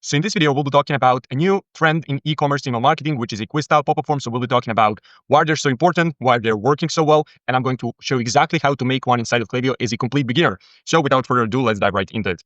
So in this video, we'll be talking about a new trend in e-commerce email marketing, which is a quiz-style pop-up form. So we'll be talking about why they're so important, why they're working so well, and I'm going to show exactly how to make one inside of Klaviyo as a complete beginner. So without further ado, let's dive right into it.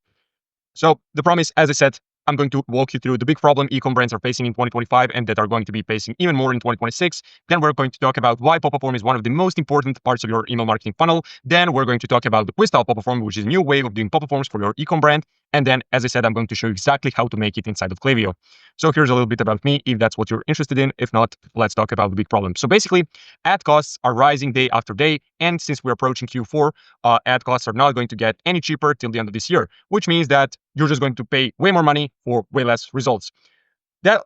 So the promise, as I said, I'm going to walk you through the big problem e-com brands are facing in 2025 and that are going to be facing even more in 2026. Then we're going to talk about why pop-up form is one of the most important parts of your email marketing funnel. Then we're going to talk about the quiz-style pop-up form, which is a new way of doing pop-up forms for your e-com brand. And then, as I said, I'm going to show you exactly how to make it inside of Klaviyo. So here's a little bit about me, if that's what you're interested in. If not, let's talk about the big problem. So basically, ad costs are rising day after day. And since we're approaching Q4, ad costs are not going to get any cheaper till the end of this year, which means that you're just going to pay way more money for way less results.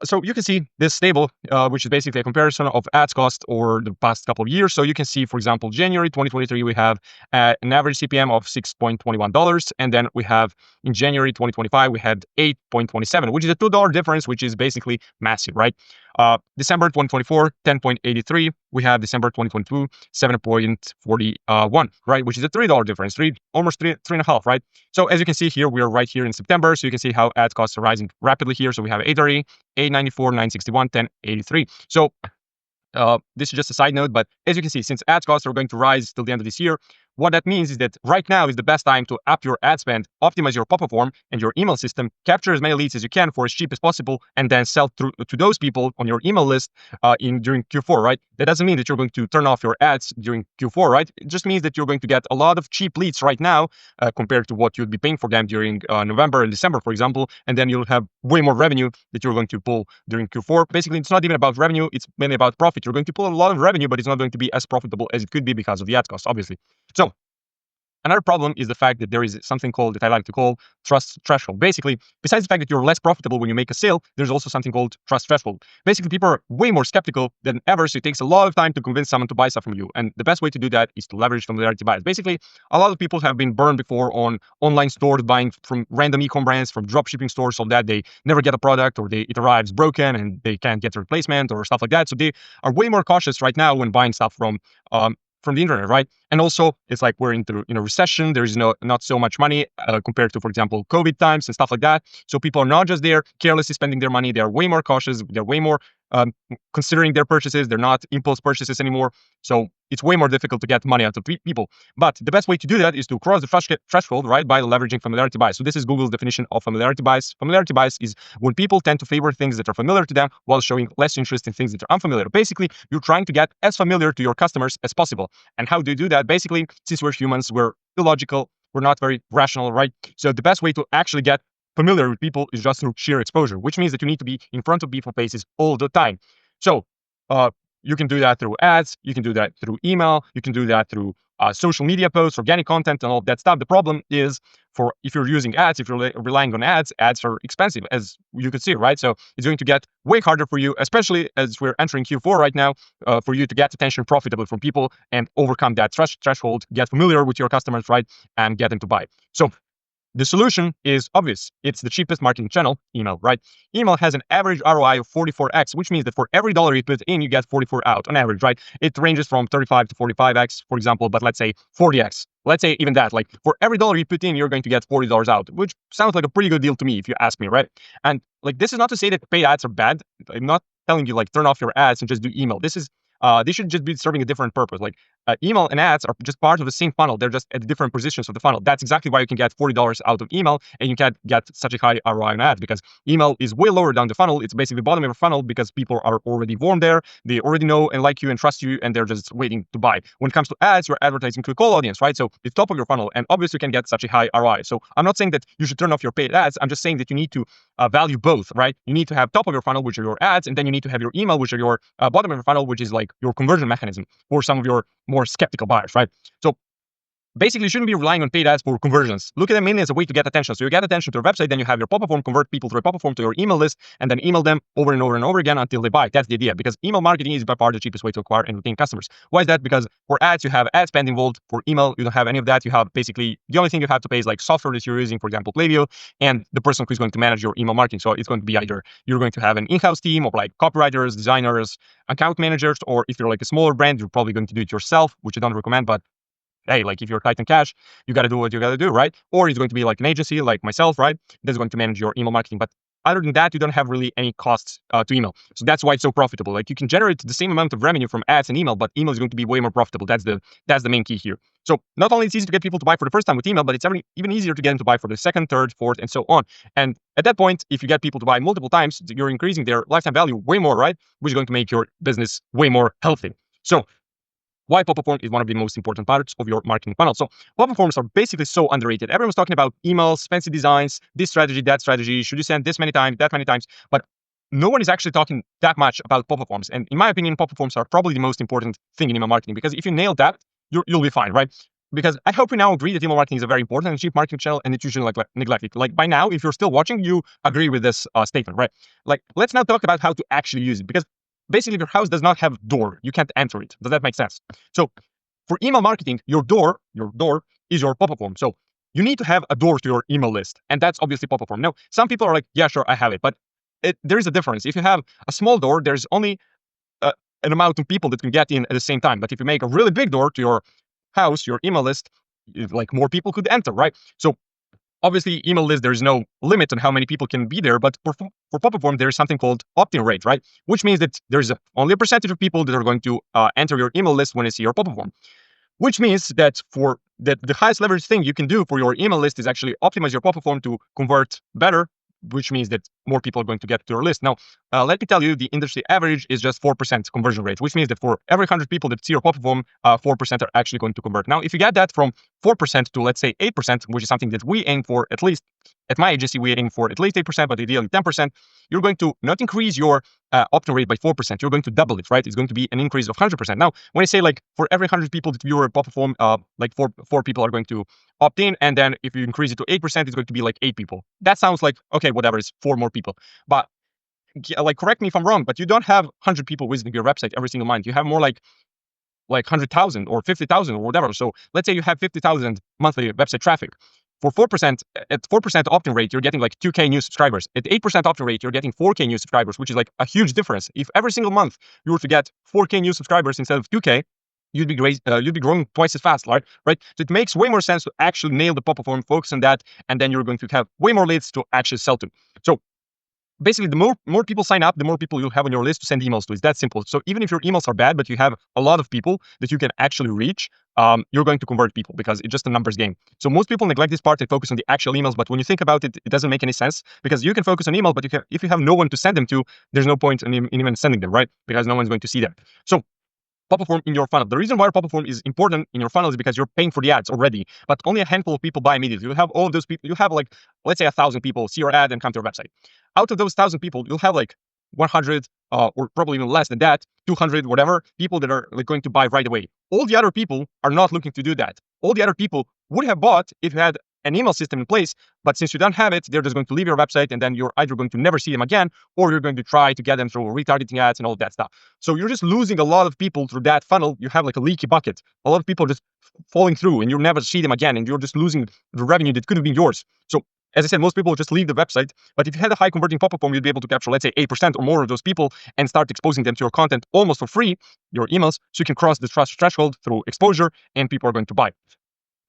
So you can see this table, which is basically a comparison of ads cost over the past couple of years. So you can see, for example, January 2023, we have an average CPM of $6.21. And then we have in January 2025, we had $8.27, which is a $2 difference, which is basically massive, right? December 2024, 10.83. We have December 2022, 7.41, right? Which is a $3 difference, almost three and a half, right? So as you can see here, we are right here in September. So you can see how ad costs are rising rapidly here. So we have 8.30, 8.94, 9.61, 10.83. So this is just a side note, but as you can see, since ad costs are going to rise till the end of this year, what that means is that right now is the best time to up your ad spend, optimize your pop-up form and your email system, capture as many leads as you can for as cheap as possible, and then sell through to those people on your email list during Q4, right? That doesn't mean that you're going to turn off your ads during Q4, right? It just means that you're going to get a lot of cheap leads right now compared to what you'd be paying for them during November and December, for example, and then you'll have way more revenue that you're going to pull during Q4. Basically, it's not even about revenue, it's mainly about profit. You're going to pull a lot of revenue, but it's not going to be as profitable as it could be because of the ad cost, obviously. So another problem is the fact that there is something called, that I like to call, trust threshold. Basically, besides the fact that you're less profitable when you make a sale, there's also something called trust threshold. Basically, people are way more skeptical than ever, so it takes a lot of time to convince someone to buy stuff from you. And the best way to do that is to leverage familiarity bias. Basically, a lot of people have been burned before on online stores, buying from random e-com brands, from dropshipping stores, so that they never get a product or it arrives broken and they can't get a replacement or stuff like that. So they are way more cautious right now when buying stuff from the internet, right? And also, it's like we're into a recession. There is not so much money compared to, for example, COVID times and stuff like that. So people are not just there carelessly spending their money. They are way more cautious. They're way more considering their purchases. They're not impulse purchases anymore. So it's way more difficult to get money out of people. But the best way to do that is to cross the threshold, right, by leveraging familiarity bias. So this is Google's definition of familiarity bias. Familiarity bias is when people tend to favor things that are familiar to them while showing less interest in things that are unfamiliar. Basically, you're trying to get as familiar to your customers as possible. And how do you do that? Basically, since we're humans, we're illogical, we're not very rational, right? So the best way to actually get familiar with people is just through sheer exposure, which means that you need to be in front of people's faces all the time. So you can do that through ads, you can do that through email, you can do that through social media posts, organic content, and all that stuff. The problem is, if you're using ads, if you're relying on ads are expensive, as you could see, right? So it's going to get way harder for you, especially as we're entering Q4 right now, for you to get attention profitably from people and overcome that threshold, get familiar with your customers, right? And get them to buy. So the solution is obvious. It's the cheapest marketing channel, email, right? Email has an average ROI of 44x, which means that for every dollar you put in, you get 44 out on average, right? It ranges from 35 to 45x, for example, but let's say 40x. Let's say even that, like for every dollar you put in, you're going to get $40 out, which sounds like a pretty good deal to me, if you ask me, right? And like, this is not to say that paid ads are bad. I'm not telling you like turn off your ads and just do email. They should just be serving a different purpose. Like email and ads are just part of the same funnel. They're just at different positions of the funnel. That's exactly why you can get $40 out of email and you can't get such a high ROI on ads, because email is way lower down the funnel. It's basically the bottom of the funnel because people are already warm there. They already know and like you and trust you, and they're just waiting to buy. When it comes to ads, you're advertising to a cold audience, right? So it's top of your funnel, and obviously you can get such a high ROI. So I'm not saying that you should turn off your paid ads. I'm just saying that you need to value both, right? You need to have top of your funnel, which are your ads, and then you need to have your email, which are your bottom of your funnel, which is like your conversion mechanism for some of your more skeptical buyers, right? So basically, you shouldn't be relying on paid ads for conversions. Look at them mainly as a way to get attention. So you get attention to your website, then you have your pop-up form, convert people through a pop-up form to your email list, and then email them over and over and over again until they buy. That's the idea, because email marketing is by far the cheapest way to acquire and retain customers. Why is that? Because for ads, you have ad spend involved. For email, you don't have any of that. You have basically, the only thing you have to pay is like software that you're using, for example, Klaviyo, and the person who's going to manage your email marketing. So it's going to be either you're going to have an in-house team of like copywriters, designers, account managers, or if you're like a smaller brand, you're probably going to do it yourself, which I don't recommend, but hey, like if you're tight on cash, you got to do what you got to do, right? Or it's going to be like an agency like myself, right? That's going to manage your email marketing. But other than that, you don't have really any costs to email. So that's why it's so profitable. Like you can generate the same amount of revenue from ads and email, but email is going to be way more profitable. That's the main key here. So not only it's easy to get people to buy for the first time with email, but it's even easier to get them to buy for the second, third, fourth, and so on. And at that point, if you get people to buy multiple times, you're increasing their lifetime value way more, right? Which is going to make your business way more healthy. So why pop-up form is one of the most important parts of your marketing funnel. So pop-up forms are basically so underrated. Everyone's talking about emails, fancy designs, this strategy, that strategy. Should you send this many times, that many times? But no one is actually talking that much about pop-up forms. And in my opinion, pop-up forms are probably the most important thing in email marketing, because if you nail that, you'll be fine, right? Because I hope we now agree that email marketing is a very important and cheap marketing channel, and it's usually like neglected. Like by now, if you're still watching, you agree with this statement, right? Like let's now talk about how to actually use it, because basically your house does not have a door. You can't enter it. Does that make sense? So for email marketing, your door is your pop-up form. So you need to have a door to your email list, and that's obviously pop-up form. Now, some people are like, yeah, sure, I have it, but there is a difference. If you have a small door, there's only an amount of people that can get in at the same time. But if you make a really big door to your house, your email list, like more people could enter, right? So obviously, email list, there's no limit on how many people can be there, but for pop-up form, there's something called opt-in rate, right? Which means that there's only a percentage of people that are going to enter your email list when they see your pop-up form. Which means that the highest leverage thing you can do for your email list is actually optimize your pop-up form to convert better, which means that more people are going to get to your list. Now, let me tell you, the industry average is just 4% conversion rate, which means that for every 100 people that see your pop-up form, 4% are actually going to convert. Now, if you get that from 4% to, let's say, 8%, which is something that we aim for, at least at my agency, we aim for at least 8%, but ideally 10%, you're going to not increase your opt-in rate by 4%. You're going to double it, right? It's going to be an increase of 100%. Now, when I say like for every 100 people that view your pop-up form, like four people are going to opt in, and then if you increase it to 8%, it's going to be like 8 people. That sounds like, okay, whatever, it's 4 more people. But like, correct me if I'm wrong, but you don't have 100 people visiting your website every single month. You have more like 100,000 or 50,000 or whatever. So let's say you have 50,000 monthly website traffic. For 4%, at 4% opt-in rate, you're getting like 2K new subscribers. At 8% opt-in rate, you're getting 4K new subscribers, which is like a huge difference. If every single month you were to get 4K new subscribers instead of 2K, you'd be growing twice as fast, right? So it makes way more sense to actually nail the pop-up form, focus on that, and then you're going to have way more leads to actually sell to. So basically, the more people sign up, the more people you'll have on your list to send emails to. It's that simple. So even if your emails are bad, but you have a lot of people that you can actually reach, you're going to convert people, because it's just a numbers game. So most people neglect this part and focus on the actual emails. But when you think about it, it doesn't make any sense, because you can focus on email, but if you have no one to send them to, there's no point in even sending them, right? Because no one's going to see them. So pop-up form in your funnel. The reason why pop-up form is important in your funnel is because you're paying for the ads already, but only a handful of people buy immediately. You'll have all of those people. You have like, let's say 1,000 people see your ad and come to your website. Out of those 1,000 people, you'll have like 100 or probably even less than that, 200, whatever, people that are like going to buy right away. All the other people are not looking to do that. All the other people would have bought if you had an email system in place, but since you don't have it, they're just going to leave your website, and then you're either going to never see them again, or you're going to try to get them through retargeting ads and all that stuff. So you're just losing a lot of people through that funnel. You have like a leaky bucket. A lot of people are just falling through, and you'll never see them again, and you're just losing the revenue that could have been yours. So as I said, most people just leave the website, but if you had a high converting pop-up form, you'd be able to capture, let's say, 8% or more of those people and start exposing them to your content almost for free, your emails, so you can cross the trust threshold through exposure, and people are going to buy.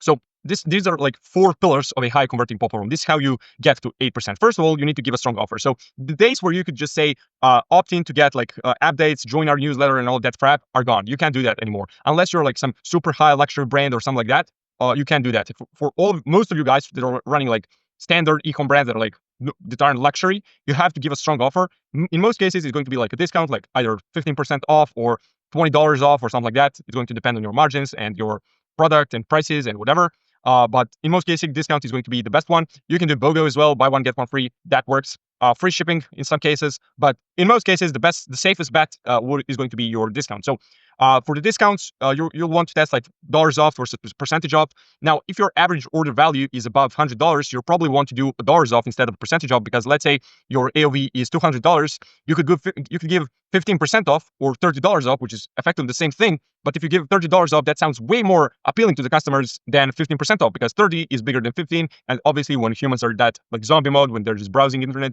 So these are like 4 pillars of a high converting pop-up form. This is how you get to 8%. First of all, you need to give a strong offer. So the days where you could just say opt in to get like updates, join our newsletter, and all that crap are gone. You can't do that anymore unless you're like some super high luxury brand or something like that. You can't do that. For most of you guys that are running like standard e-com brands that are like that aren't luxury, you have to give a strong offer. In most cases, it's going to be like a discount, like either 15% off or $20 off or something like that. It's going to depend on your margins and your product and prices and whatever. But in most cases, discount is going to be the best one. You can do BOGO as well, buy one, get one free. That works. Free shipping in some cases, but in most cases, the safest bet is going to be your discount. So for the discounts, you'll want to test like dollars off versus percentage off. Now, if your average order value is above $100, you'll probably want to do a dollars off instead of a percentage off, because let's say your AOV is $200, you could give 15% off or $30 off, which is effectively the same thing. But if you give $30 off, that sounds way more appealing to the customers than 15% off, because 30 is bigger than 15. And obviously, when humans are that like zombie mode, when they're just browsing internet,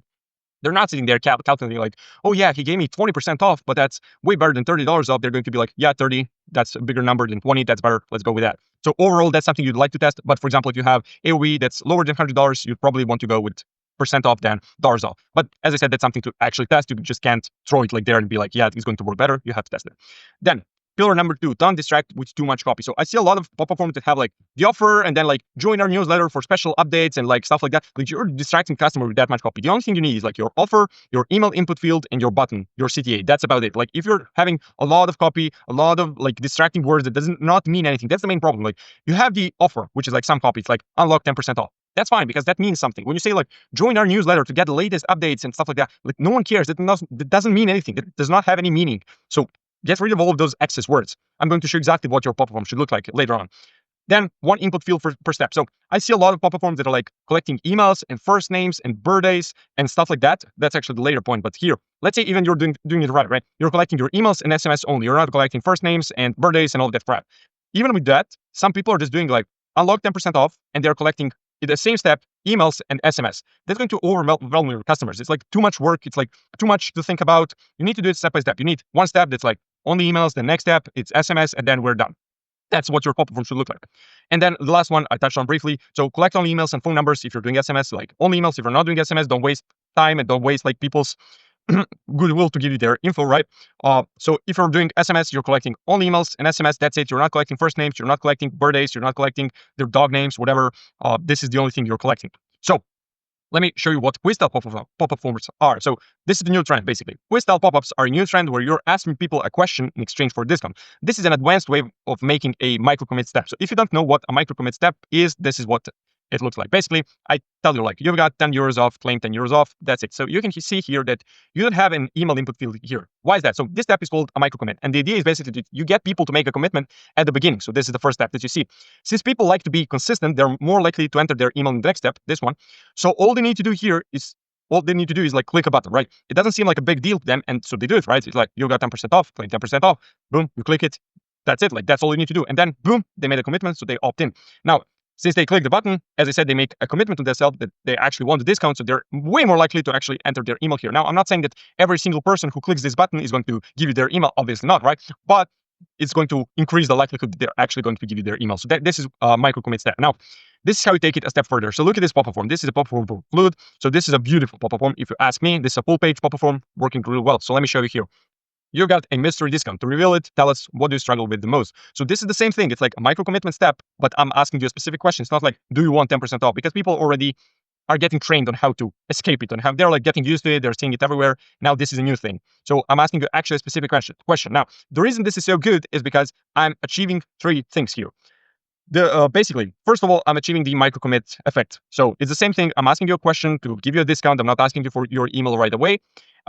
they're not sitting there calculating like, oh yeah, he gave me 20% off, but that's way better than $30 off. They're going to be like, yeah, 30, that's a bigger number than 20, that's better, let's go with that. So overall, that's something you'd like to test. But for example, if you have AOV that's lower than $100, you'd probably want to go with percent off than dollars off. But as I said, that's something to actually test. You just can't throw it like there and be like, yeah, it's going to work better. You have to test it. Then pillar number 2, don't distract with too much copy. So I see a lot of pop-up forms that have like the offer and then like join our newsletter for special updates and like stuff like that. Like you're distracting customer with that much copy. The only thing you need is like your offer, your email input field, and your button, your CTA. That's about it. Like if you're having a lot of copy, a lot of like distracting words that doesn't not mean anything, that's the main problem. Like you have the offer, which is like some copy. It's like unlock 10% off. That's fine because that means something. When you say like join our newsletter to get the latest updates and stuff like that, like no one cares. That doesn't mean anything. It does not have any meaning. So get rid of all of those excess words. I'm going to show you exactly what your pop-up form should look like later on. Then one input field per step. So I see a lot of pop-up forms that are like collecting emails and first names and birthdays and stuff like that. That's actually the later point. But here, let's say even you're doing it right? You're collecting your emails and SMS only. You're not collecting first names and birthdays and all of that crap. Even with that, some people are just doing like unlock 10% off and they're collecting in the same step emails and SMS. That's going to overwhelm your customers. It's like too much work. It's like too much to think about. You need to do it step by step. You need one step that's like only emails. The next step, it's SMS, and then we're done. That's what your pop-up form should look like. And then the last one I touched on briefly. So collect only emails and phone numbers if you're doing SMS, like only emails. If you're not doing SMS, don't waste time and don't waste like people's goodwill to give you their info, right? So if you're doing SMS, you're collecting only emails and SMS. That's it. You're not collecting first names. You're not collecting birthdays. You're not collecting their dog names, whatever. This is the only thing you're collecting. So let me show you what quiz-style pop-up forms are. So this is the new trend, basically. Quiz-style pop-ups are a new trend where you're asking people a question in exchange for a discount. This is an advanced way of making a micro-commit step. So if you don't know what a micro-commit step is, this is what it looks like. Basically, I tell you like, you've got 10 euros off, claim 10 euros off, that's it. So you can see here that you don't have an email input field here. Why is that? So this step is called a micro commit. And the idea is basically that you get people to make a commitment at the beginning. So this is the first step that you see. Since people like to be consistent, they're more likely to enter their email in the next step, this one. So all they need to do is like click a button, right? It doesn't seem like a big deal to them. And so they do it, right? It's like, you got 10% off, claim 10% off, boom, you click it. That's it. Like that's all you need to do. And then boom, they made a commitment. So they opt in. Now, since they click the button, as I said, they make a commitment to themselves that they actually want the discount, so they're way more likely to actually enter their email here. Now, I'm not saying that every single person who clicks this button is going to give you their email, obviously not, right? But it's going to increase the likelihood that they're actually going to give you their email. So this is a micro commit step. Now, this is how you take it a step further. So look at this pop-up form. This is a pop-up form for Fluid. So this is a beautiful pop-up form. If you ask me, this is a full page pop-up form working really well. So let me show you here. You got a mystery discount. To reveal it, tell us what do you struggle with the most. So this is the same thing. It's like a micro commitment step, but I'm asking you a specific question. It's not like, do you want 10% off? Because people already are getting trained on how to escape it, and how they're like getting used to it. They're seeing it everywhere. Now this is a new thing. So I'm asking you actually a specific question. Now, the reason this is so good is because I'm achieving 3 things here. Basically, first of all, I'm achieving the micro commit effect. So it's the same thing. I'm asking you a question to give you a discount. I'm not asking you for your email right away,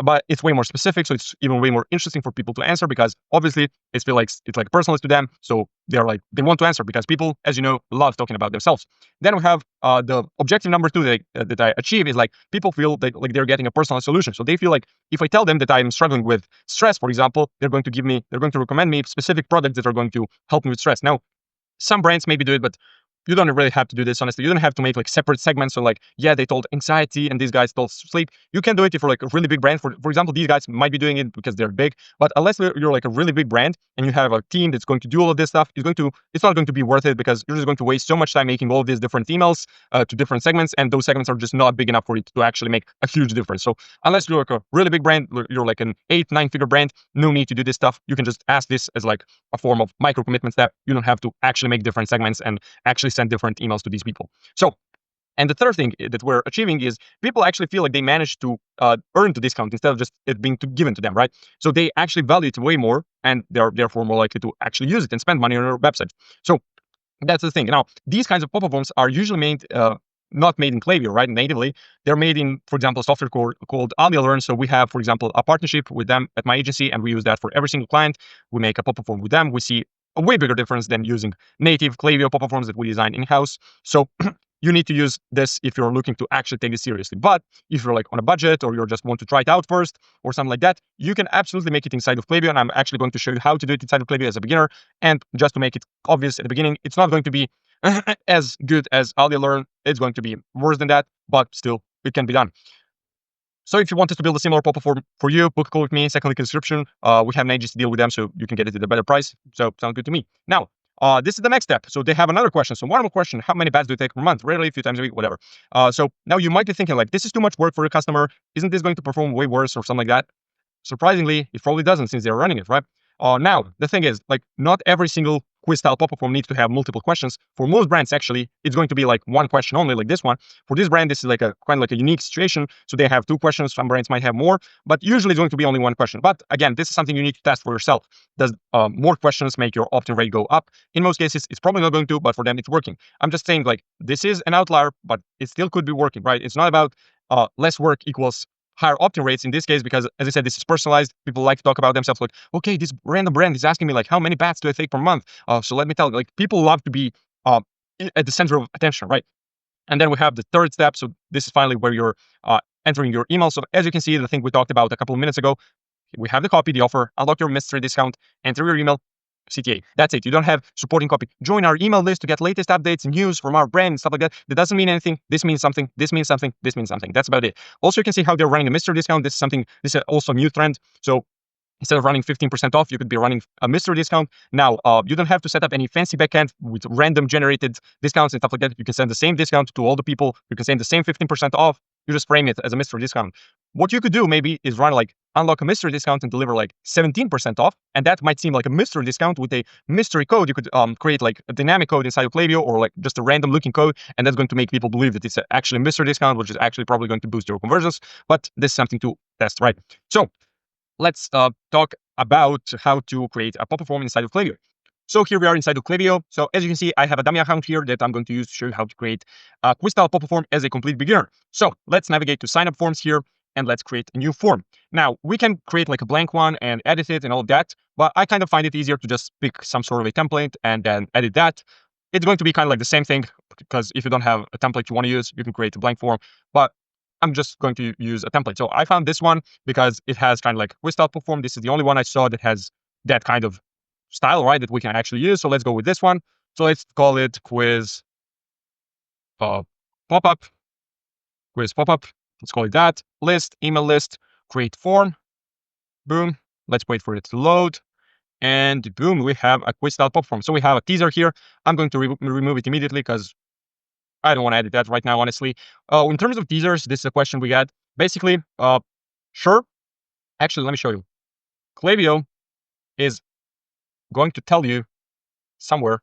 but it's way more specific. So it's even way more interesting for people to answer, because obviously it's like personal to them. So they want to answer because people, as you know, love talking about themselves. Then we have the objective number 2 that I achieve is like people feel like they're getting a personal solution. So they feel like if I tell them that I'm struggling with stress, for example, they're going to recommend me specific products that are going to help me with stress. Now, some brands maybe do it, but you don't really have to do this, honestly. You don't have to make like separate segments. So like, yeah, they told anxiety and these guys told sleep. You can do it if you're like a really big brand. For example, these guys might be doing it because they're big, but unless you're like a really big brand and you have a team that's going to do all of this stuff, it's not going to be worth it, because you're just going to waste so much time making all of these different emails to different segments, and those segments are just not big enough for it to actually make a huge difference. So unless you're like a really big brand, you're like an 8-9 figure brand, no need to do this stuff. You can just ask this as like a form of micro commitment step. You don't have to actually make different segments and actually send different emails to these people. So, and the third thing that we're achieving is people actually feel like they managed to earn the discount instead of just it being given to them, right? So they actually value it way more, and they're therefore more likely to actually use it and spend money on your website. So that's the thing. Now, these kinds of pop-up forms are usually made not made in Klaviyo, right? Natively, they're made in, for example, software called Learn. So we have, for example, a partnership with them at my agency, and we use that for every single client. We make a pop-up form with them. We see a way bigger difference than using native Klaviyo pop-up forms that we design in-house. So you need to use this if you're looking to actually take this seriously. But if you're like on a budget, or you just want to try it out first or something like that, you can absolutely make it inside of Klaviyo. And I'm actually going to show you how to do it inside of Klaviyo as a beginner. And just to make it obvious at the beginning, it's not going to be as good as Learn. It's going to be worse than that, but still, it can be done. So if you wanted to build a similar pop-up form for you, book a call with me, second link in the description. We have an agency deal with them, so you can get it at a better price. So sounds good to me. Now, This is the next step. So they have another question. So one more question: how many baths do you take per month? Rarely, a few times a week, whatever. So now you might be thinking like, this is too much work for a customer. Isn't this going to perform way worse or something like that? Surprisingly, it probably doesn't since they're running it, right? Now, the thing is, like, not every single quiz style pop-up form needs to have multiple questions. For most brands, actually, it's going to be like one question only, like this one. For this brand, this is like a kind of like a unique situation. So they have two questions. Some brands might have more, but usually it's going to be only one question. But again, this is something you need to test for yourself. Does more questions make your opt-in rate go up? In most cases, it's probably not going to, but for them, it's working. I'm just saying, like, this is an outlier, but it still could be working, right? It's not about less work equals higher opt-in rates in this case, because as I said, this is personalized. People like to talk about themselves like, okay, this random brand is asking me like, how many bats do I take per month? So let me tell you, like, people love to be at the center of attention, right? And then we have the third step. So this is finally where you're entering your email. So as you can see, the thing we talked about a couple of minutes ago, we have the copy, the offer, unlock your mystery discount, enter your email, CTA. That's it. You don't have supporting copy. Join our email list to get latest updates and news from our brand and stuff like that. That doesn't mean anything. This means something. This means something. This means something. That's about it. Also, you can see how they're running a mystery discount. This is also a new trend. So instead of running 15% off, you could be running a mystery discount. Now, you don't have to set up any fancy backend with random generated discounts and stuff like that. You can send the same discount to all the people. You can send the same 15% off. You just frame it as a mystery discount. What you could do maybe is run like unlock a mystery discount and deliver like 17% off. And that might seem like a mystery discount with a mystery code. You could create like a dynamic code inside of Klaviyo or like just a random looking code. And that's going to make people believe that it's actually a mystery discount, which is actually probably going to boost your conversions. But this is something to test, right? So let's talk about how to create a pop-up form inside of Klaviyo. So here we are inside of Klaviyo. So as you can see, I have a dummy account here that I'm going to use to show you how to create a quiz style pop-up form as a complete beginner. So let's navigate to sign up forms here and let's create a new form. Now we can create like a blank one and edit it and all of that, but I kind of find it easier to just pick some sort of a template and then edit that. It's going to be kind of like the same thing, because if you don't have a template you want to use, you can create a blank form, but I'm just going to use a template. So I found this one because it has kind of like quiz style pop form. This is the only one I saw that has that kind of style, right, that we can actually use. So let's go with this one. So let's call it quiz pop-up, quiz pop-up. Let's call it that. List, email list, create form. Boom. Let's wait for it to load. And boom, we have a quiz style pop form. So we have a teaser here. I'm going to remove it immediately because I don't want to edit that right now, honestly. In terms of teasers, this is a question we got. Basically, sure. Actually, let me show you. Klaviyo is going to tell you somewhere.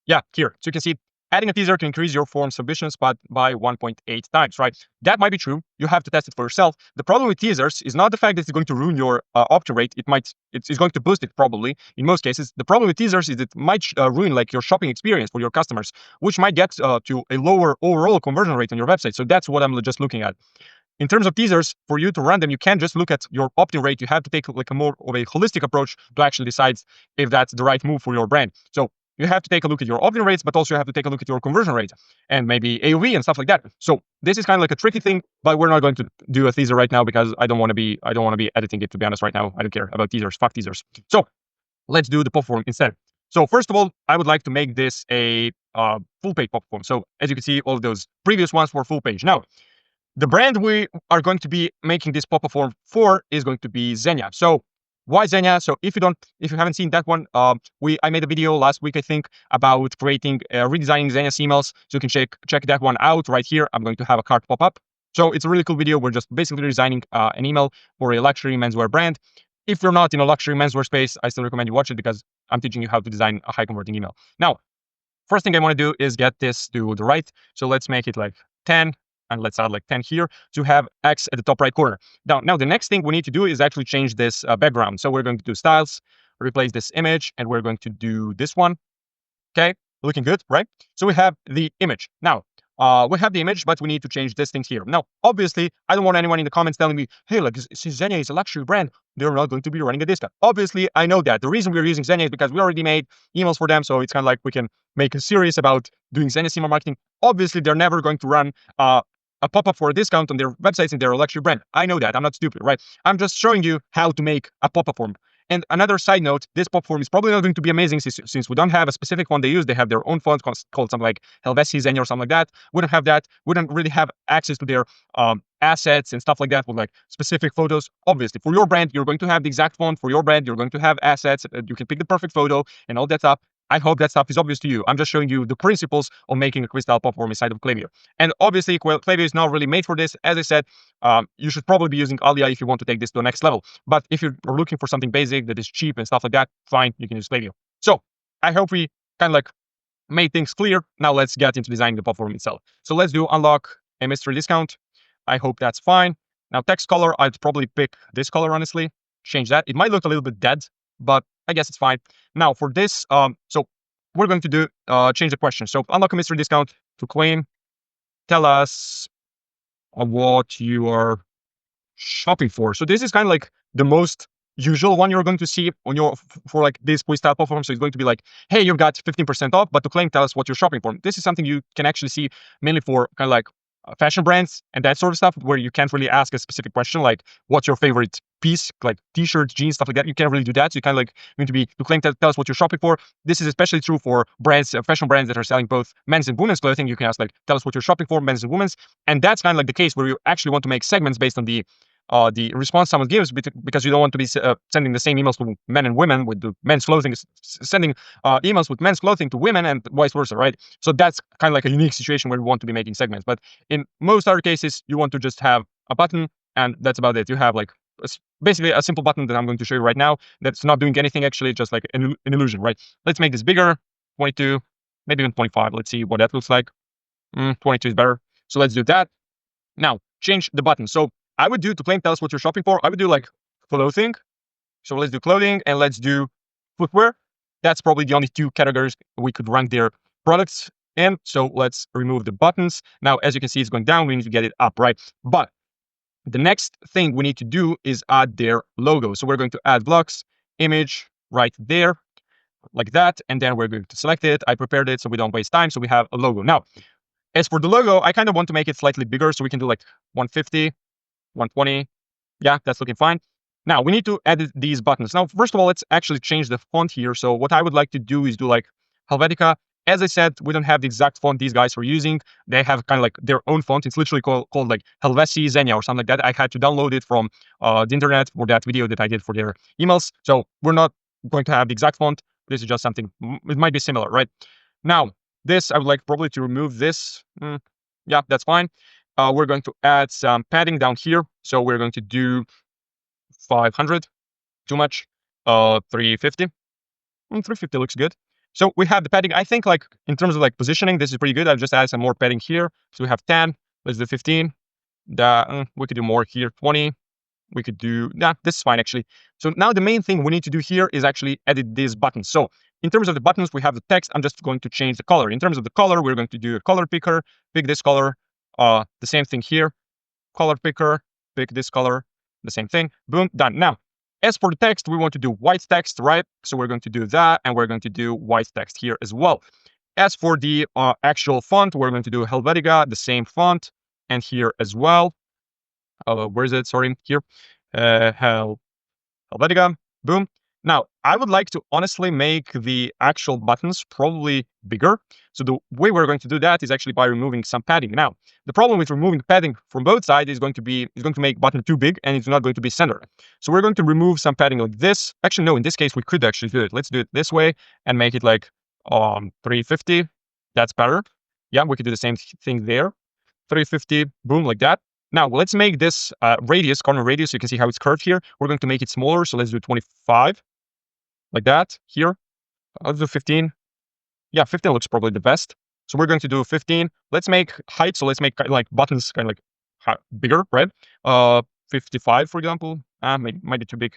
Yeah, here. So you can see adding a teaser can increase your form submission spot by 1.8 times, right? That might be true. You have to test it for yourself. The problem with teasers is not the fact that it's going to ruin your opt-in rate. It's going to boost it probably in most cases. The problem with teasers is it might ruin like your shopping experience for your customers, which might get to a lower overall conversion rate on your website. So that's what I'm just looking at. In terms of teasers, for you to run them, you can't just look at your opt-in rate. You have to take like a more of a holistic approach to actually decide if that's the right move for your brand. So you have to take a look at your opt-in rates, but also you have to take a look at your conversion rate and maybe AOV and stuff like that. So this is kind of like a tricky thing, but we're not going to do a teaser right now because I don't want to be editing it, to be honest, right now. I don't care about teasers. Fuck teasers. So let's do the pop form instead. So first of all, I would like to make this a full page pop form. So as you can see, all of those previous ones were full page. Now, the brand we are going to be making this pop-up form for is going to be Xenia. So why Xenia? So if you haven't seen that one, I made a video last week, I think, about creating redesigning Xenia's emails. So you can check that one out right here. I'm going to have a card pop up. So it's a really cool video. We're just basically designing an email for a luxury menswear brand. If you're not in a luxury menswear space, I still recommend you watch it because I'm teaching you how to design a high converting email. Now, first thing I want to do is get this to the right. So let's make it like 10. And let's add like 10 here to have X at the top right corner. Now the next thing we need to do is actually change this background. So we're going to do styles, replace this image, and we're going to do this one. Okay, looking good, right? So we have the image. Now, we have the image, but we need to change this thing here. Now, obviously, I don't want anyone in the comments telling me, hey, like, since Xenia is a luxury brand, they're not going to be running a discount. Obviously, I know that. The reason we're using Xenia is because we already made emails for them, so it's kind of like we can make a series about doing Xenia email marketing. Obviously, they're never going to run a pop-up for a discount on their websites and they're a luxury brand. I know that. I'm not stupid, right? I'm just showing you how to make a pop-up form. And another side note, this pop form is probably not going to be amazing since we don't have a specific one they use. They have their own font called something like Helvetii Xenia or something like that. We don't have that. We don't really have access to their assets and stuff like that with like specific photos. Obviously, for your brand, you're going to have the exact font. For your brand, you're going to have assets. You can pick the perfect photo and all that stuff. I hope that stuff is obvious to you. I'm just showing you the principles of making a quiz style platform inside of Klaviyo. And obviously, Klaviyo is not really made for this. As I said, you should probably be using Alia if you want to take this to the next level. But if you're looking for something basic that is cheap and stuff like that, fine, you can use Klaviyo. So I hope we kind of like made things clear. Now let's get into designing the platform itself. So let's do unlock a mystery discount. I hope that's fine. Now text color, I'd probably pick this color, honestly. Change that. It might look a little bit dead, but I guess it's fine. Now for this, so we're going to do change the question. So unlock a mystery discount to claim. Tell us what you are shopping for. So this is kind of like the most usual one you're going to see on your for like this quiz style platform. So it's going to be like, hey, you've got 15% off, but to claim, tell us what you're shopping for. This is something you can actually see mainly for kind of like fashion brands and that sort of stuff, where you can't really ask a specific question like, what's your favorite piece, like t-shirts, jeans, stuff like that. You can't really do that. So you kind of like going to be to claim, tell us what you're shopping for. This is especially true for brands, fashion brands that are selling both men's and women's clothing. You can ask like, tell us what you're shopping for, men's and women's. And that's kind of like the case where you actually want to make segments based on the response someone gives, because you don't want to be sending the same emails to men and women with the men's clothing, sending emails with men's clothing to women and vice versa, right? So that's kind of like a unique situation where we want to be making segments. But in most other cases, you want to just have a button and that's about it. You have like basically a simple button that I'm going to show you right now that's not doing anything, actually, just like an illusion, right? Let's make this bigger, 22, maybe even 25. Let's see what that looks like. 22 is better. So let's do that. Now, change the button. So I would do, to claim, tell us what you're shopping for, I would do like clothing. So let's do clothing and let's do footwear. That's probably the only two categories we could rank their products in. So let's remove the buttons. Now, as you can see, it's going down. We need to get it up, right? But the next thing we need to do is add their logo. So we're going to add blocks, image right there, like that. And then we're going to select it. I prepared it so we don't waste time. So we have a logo. Now, as for the logo, I kind of want to make it slightly bigger. So we can do like 150. 120. Yeah, that's looking fine. Now we need to edit these buttons. Now, first of all, let's actually change the font here. So what I would like to do is do like Helvetica. As I said, we don't have the exact font these guys were using. They have kind of like their own font. It's literally called like Helvetii Xenia or something like that. I had to download it from the internet for that video that I did for their emails. So we're not going to have the exact font. This is just something, it might be similar, right? Now, this, I would like probably to remove this. Yeah, that's fine. We're going to add some padding down here. So we're going to do 500, too much, 350. 350 looks good. So we have the padding. I think like in terms of like positioning, this is pretty good. I've just added some more padding here. So we have 10, let's do 15. We could do more here, 20. We could do, this is fine actually. So now the main thing we need to do here is actually edit these buttons. So in terms of the buttons, we have the text. I'm just going to change the color. In terms of the color, we're going to do a color picker, pick this color. The same thing here, color picker, pick this color, the same thing, boom, done. Now, as for the text, we want to do white text, right? So we're going to do that, and we're going to do white text here as well. As for the actual font, we're going to do Helvetica, the same font, and here as well. Where is it? Sorry, here. Helvetica, boom. Now, I would like to honestly make the actual buttons probably bigger. So the way we're going to do that is actually by removing some padding. Now, the problem with removing padding from both sides is going to make button too big and it's not going to be centered. So we're going to remove some padding like this. Actually, no, in this case, we could actually do it. Let's do it this way and make it like 350. That's better. Yeah, we could do the same thing there. 350, boom, like that. Now, let's make this radius, corner radius, so you can see how it's curved here. We're going to make it smaller, so let's do 25. Like that, here. Let's do 15. Yeah, 15 looks probably the best. So we're going to do 15. Let's make height, so let's make like buttons kind of like bigger, right? 55, for example. Might be too big.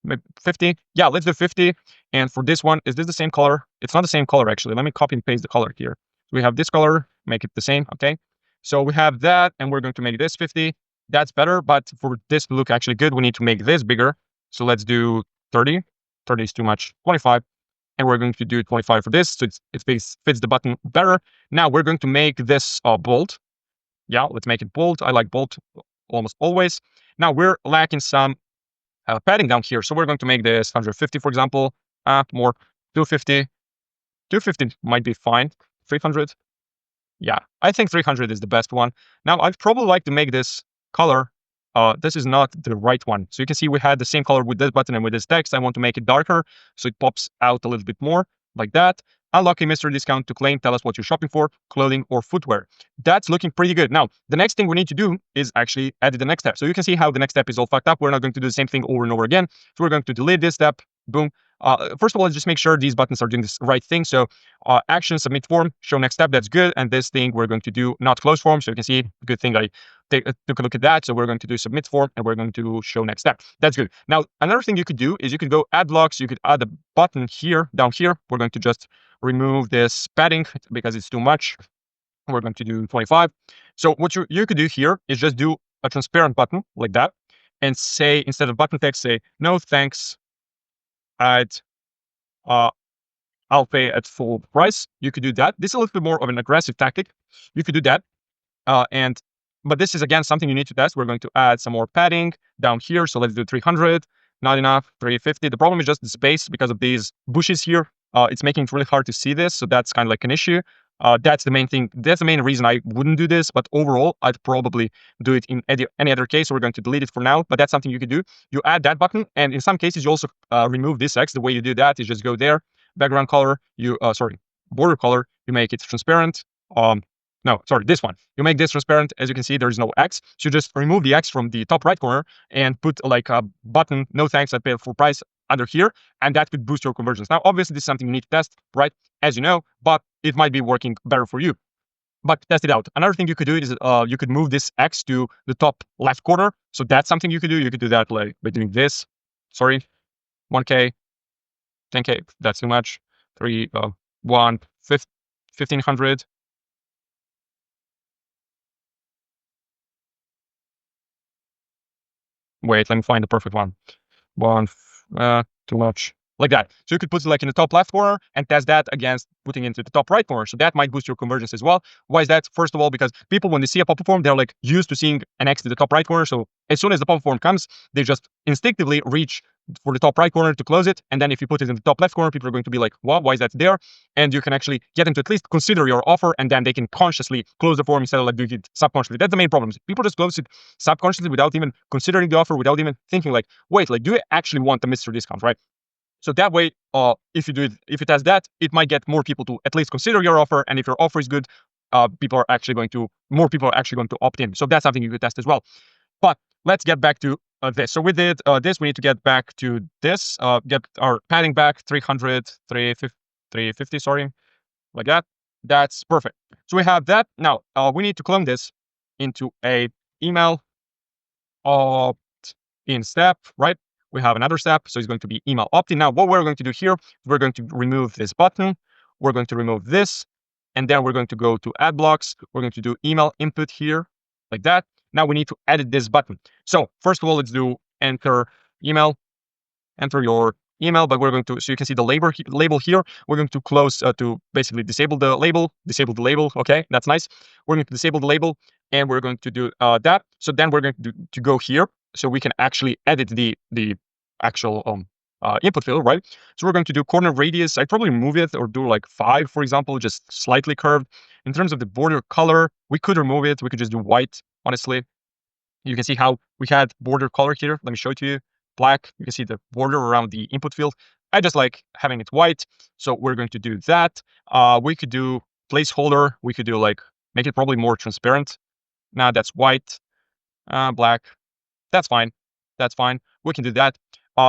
Maybe 50. Yeah, let's do 50. And for this one, is this the same color? It's not the same color, actually. Let me copy and paste the color here. So we have this color, make it the same, okay? So we have that, and we're going to make this 50. That's better, but for this to look actually good, we need to make this bigger. So let's do 30. 30 is too much, 25. And we're going to do 25 for this, so it fits the button better. Now we're going to make this bold. Yeah, let's make it bold. I like bold almost always. Now we're lacking some padding down here, so we're going to make this 150, for example. More 250. 250 might be fine. 300. Yeah, I think 300 is the best one. Now I'd probably like to make this color. This is not the right one. So you can see we had the same color with this button and with this text. I want to make it darker so it pops out a little bit more. like that. Unlock a mystery discount to claim. Tell us what you're shopping for, clothing or footwear. That's looking pretty good. Now, the next thing we need to do is actually edit the next step. So you can see how the next step is all fucked up. We're not going to do the same thing over and over again. So we're going to delete this step. Boom. First of all, let's just make sure these buttons are doing this right thing. So action, submit form, show next step. That's good. And this thing we're going to do not close form. So you can see, good thing I took a look at that. So we're going to do submit form and we're going to show next step. That's good. Now, another thing you could do is you could go add blocks. You could add a button here, down here. We're going to just remove this padding because it's too much. We're going to do 25. So what you could do here is just do a transparent button like that and say, instead of button text, say, no thanks, I'll pay at full price. You could do that. This is a little bit more of an aggressive tactic. You could do that. But this is, again, something you need to test. We're going to add some more padding down here. So let's do 300. Not enough. 350. The problem is just the space because of these bushes here. It's making it really hard to see this. So that's kind of like an issue. That's the main thing. That's the main reason I wouldn't do this. But overall, I'd probably do it in any other case. So we're going to delete it for now. But that's something you could do. You add that button. And in some cases, you also remove this X. The way you do that is just go there. Background color. Border color. You make it transparent. No, sorry, this one. You make this transparent. As you can see, there's no X. So you just remove the X from the top right corner and put like a button, no thanks, I pay full price under here. And that could boost your conversions. Now, obviously, this is something you need to test, right? As you know, but it might be working better for you. But test it out. Another thing you could do is you could move this X to the top left corner. So that's something you could do. You could do that like by doing this. Sorry, 1K, 10K, that's too much. 1500. Wait, let me find the perfect one. Too much. Like that. So you could put it like in the top left corner and test that against putting into the top right corner. So that might boost your conversions as well. Why is that? First of all, because people, when they see a pop-up form, they're like used to seeing an X to the top right corner. So as soon as the pop-up form comes, they just instinctively reach for the top right corner to close it. And then if you put it in the top left corner, people are going to be like, wow, why is that there? And you can actually get them to at least consider your offer, and then they can consciously close the form instead of like doing it subconsciously. That's the main problem. People just close it subconsciously without even considering the offer, without even thinking like, wait, like, do you actually want the mystery discount, right? So that way, if you test that, it might get more people to at least consider your offer. And if your offer is good, more people are actually going to opt in. So that's something you could test as well. But let's get back to this. So with this, we need to get back to this, get our padding back, 300, 350, sorry, like that. That's perfect. So we have that. Now, we need to clone this into a email opt-in step, right? We have another step, so it's going to be email opt-in. Now, what we're going to do here, we're going to remove this button. We're going to remove this, and then we're going to go to add blocks. We're going to do email input here, like that. Now we need to edit this button. So first of all, let's do enter email, enter your email, but we're going to, so you can see the label here. We're going to close to basically disable the label. Okay, that's nice. We're going to disable the label, and we're going to do that. So then we're going to go here, so we can actually edit the actual input field, right? So we're going to do corner radius. I'd probably remove it or do like 5, for example, just slightly curved. In terms of the border color, we could remove it. We could just do white, honestly. You can see how we had border color here. Let me show it to you. Black. You can see the border around the input field. I just like having it white. So we're going to do that. We could do placeholder. We could do like, make it probably more transparent. Now that's white, black. That's fine. That's fine. We can do that.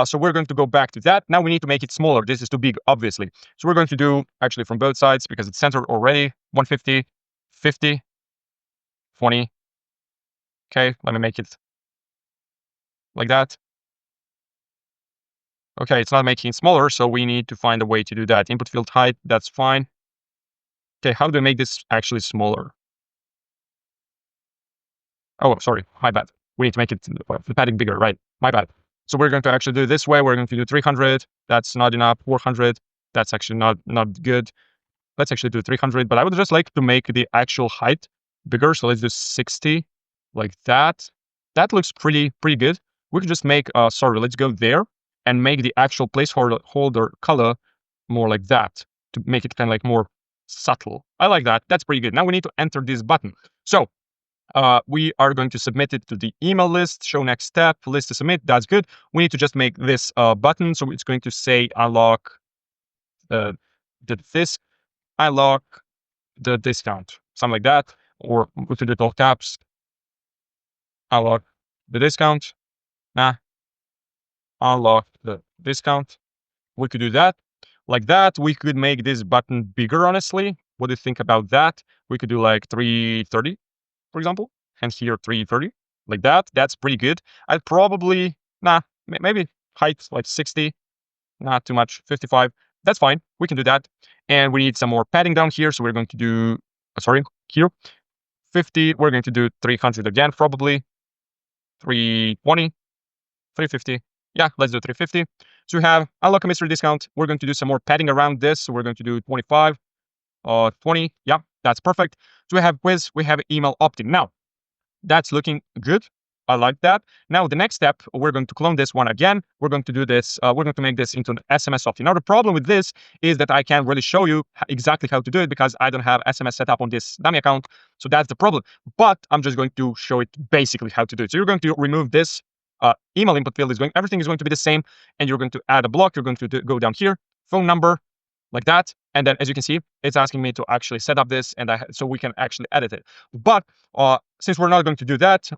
So we're going to go back to that. Now we need to make it smaller. This is too big, obviously. So we're going to do actually from both sides because it's centered already. 150, 50, 20. Okay, let me make it like that. Okay, it's not making it smaller, so we need to find a way to do that. Input field height, that's fine. Okay, how do I make this actually smaller? Oh, sorry, my bad. We need to make it the padding bigger, right? My bad. So we're going to actually do it this way. We're going to do 300. That's not enough. 400. That's actually not good. Let's actually do 300. But I would just like to make the actual height bigger. So let's do 60, like that. That looks pretty good. We could just make sorry. Let's go there and make the actual placeholder color more like that to make it kind of like more subtle. I like that. That's pretty good. Now we need to enter this button. So we are going to submit it to the email list, show next step, list to submit. That's good. We need to just make this button. So it's going to say unlock did this, unlock the discount, something like that, or go to the top tabs, unlock the discount, nah, unlock the discount. We could do that. Like that, we could make this button bigger, honestly. What do you think about that? We could do like 330, for example, and here 330, like that. That's pretty good. I'd probably, maybe height like 60, not too much, 55. That's fine. We can do that. And we need some more padding down here. So we're going to do, sorry, here, 50. We're going to do 300 again, probably 320, 350. Yeah, let's do 350. So we have unlock a mystery discount. We're going to do some more padding around this. So we're going to do 25, 20. Yeah, that's perfect. So we have quiz, we have email opt-in. Now, that's looking good. I like that. Now, the next step, we're going to clone this one again. We're going to do this. We're going to make this into an SMS opt-in. Now, the problem with this is that I can't really show you exactly how to do it because I don't have SMS set up on this dummy account. So that's the problem. But I'm just going to show it basically how to do it. So you're going to remove this email input field. Everything is going to be the same. And you're going to add a block. You're going to go down here, phone number, like that. And then, as you can see, it's asking me to actually set up this, and so we can actually edit it. But since we're not going to do that,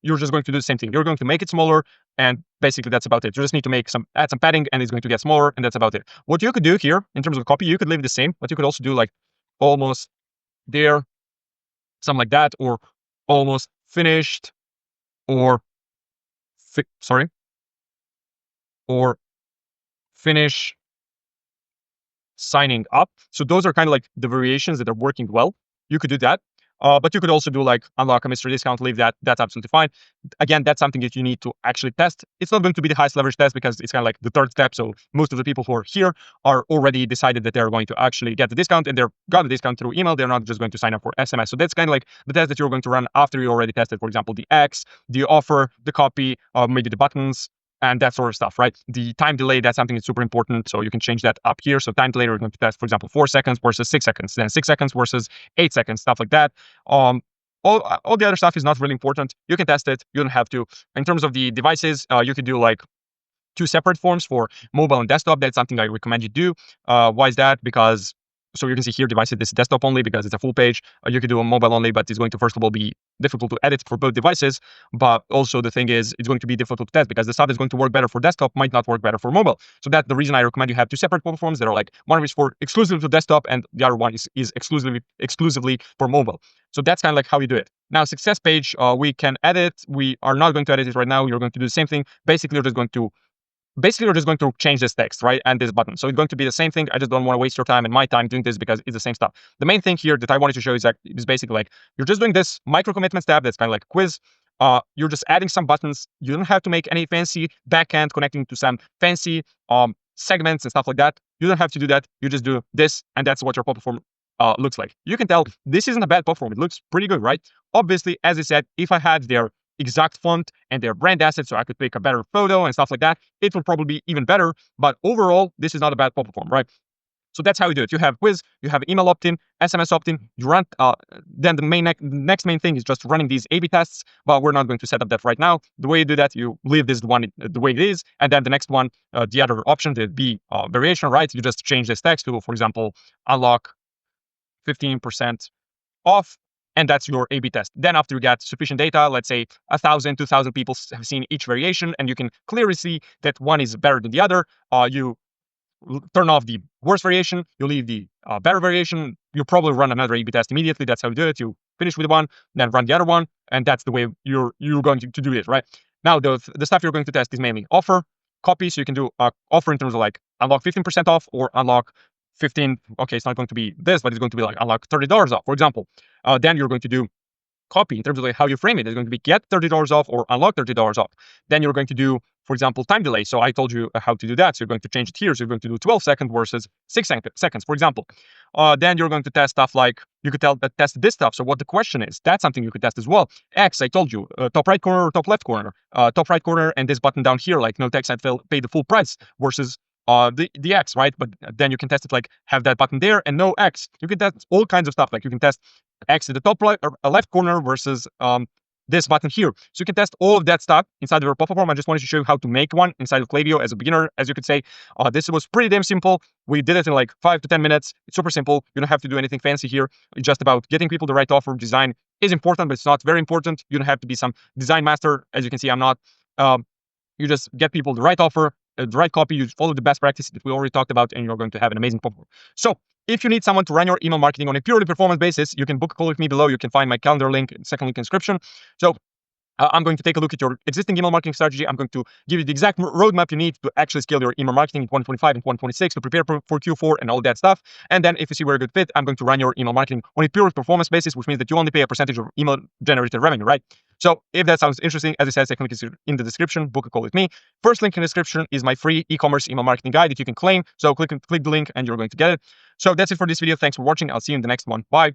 you're just going to do the same thing. You're going to make it smaller, and basically that's about it. You just need to add some padding, and it's going to get smaller, and that's about it. What you could do here in terms of copy, you could leave it the same, but you could also do like almost there, something like that, or almost finished, or or finish signing up. So those are kind of like the variations that are working well. You could do that. But you could also do like unlock a mystery discount, leave that. That's absolutely fine. Again, that's something that you need to actually test. It's not going to be the highest leverage test because it's kind of like the third step. So most of the people who are here are already decided that they're going to actually get the discount, and they're got the discount through email. They're not just going to sign up for SMS. So that's kind of like the test that you're going to run after you already tested, for example, the X, the offer, the copy, maybe the buttons, and that sort of stuff, right? The time delay, that's something that's super important. So you can change that up here. So time delay, we're going to test, for example, 4 seconds versus 6 seconds, then 6 seconds versus 8 seconds, stuff like that. All the other stuff is not really important. You can test it. You don't have to. In terms of the devices, you could do like 2 separate forms for mobile and desktop. That's something I recommend you do. Why is that? Because so you can see here devices, this is desktop only because it's a full page. You could do a mobile only, but it's going to first of all be difficult to edit for both devices. But also the thing is, it's going to be difficult to test because the stuff that's going to work better for desktop might not work better for mobile. So that's the reason I recommend you have 2 separate platforms that are like, one is for exclusively to desktop and the other one is exclusively for mobile. So that's kind of like how you do it. Now, success page, we can edit. We are not going to edit it right now. You're going to do the same thing. Basically, we're just going to change this text, right? And this button. So it's going to be the same thing. I just don't want to waste your time and my time doing this because it's the same stuff. The main thing here that I wanted to show is basically like, you're just doing this micro commitments tab. That's kind of like a quiz. You're just adding some buttons. You don't have to make any fancy backend connecting to some fancy segments and stuff like that. You don't have to do that. You just do this, and that's what your pop-up form looks like. You can tell this isn't a bad pop-up form. It looks pretty good, right? Obviously, as I said, if I had their exact font and their brand assets so I could pick a better photo and stuff like that, it will probably be even better. But overall, this is not a bad pop-up form, right? So that's how you do it. You have quiz, you have email opt-in, SMS opt-in, you run, then the next main thing is just running these A/B tests, but we're not going to set up that right now. The way you do that, you leave this one the way it is, and then the next one, the other option, the B variation, right? You just change this text to, for example, unlock 15% off, and that's your A/B test. Then after you get sufficient data, let's say 1,000, 2,000 people have seen each variation, and you can clearly see that one is better than the other, you turn off the worst variation, you leave the better variation, you probably run another A/B test immediately. That's how you do it. You finish with one, then run the other one, and that's the way you're going to do it, right? Now, the stuff you're going to test is mainly offer, copy, so you can do offer in terms of like unlock 15% off or unlock 15, okay, it's not going to be this, but it's going to be like unlock $30 off, for example. Then you're going to do copy in terms of like how you frame it. It's going to be get $30 off or unlock $30 off. Then you're going to do, for example, time delay. So I told you how to do that. So you're going to change it here. So you're going to do 12 seconds versus 6 seconds, for example. Then you're going to test stuff like, you could test this stuff. So what the question is, that's something you could test as well. X, I told you, top right corner or top left corner. Top right corner and this button down here, like no text and pay the full price versus the X, right? But then you can test it like have that button there and no X. You can test all kinds of stuff. Like you can test X at the top right or left corner versus this button here. So you can test all of that stuff inside of your pop-up form. I just wanted to show you how to make one inside of Klaviyo as a beginner, as you could say. This was pretty damn simple. We did it in like 5 to 10 minutes. It's super simple. You don't have to do anything fancy here. It's just about getting people the right offer. Design is important, but it's not very important. You don't have to be some design master. As you can see, I'm not. You just get people the right offer, the right copy. You follow the best practices that we already talked about, and you're going to have an amazing pop-up. So if you need someone to run your email marketing on a purely performance basis, you can book a call with me below. You can find my calendar link, second link in description. So I'm going to take a look at your existing email marketing strategy. I'm going to give you the exact roadmap you need to actually scale your email marketing in 2025 and 2026 to prepare for Q4 and all that stuff. And then if you see we're a good fit, I'm going to run your email marketing on a pure performance basis, which means that you only pay a percentage of email generated revenue, right? So if that sounds interesting, as I said, second link is in the description. Book a call with me. First link in the description is my free e-commerce email marketing guide that you can claim. So click the link and you're going to get it. So that's it for this video. Thanks for watching. I'll see you in the next one. Bye.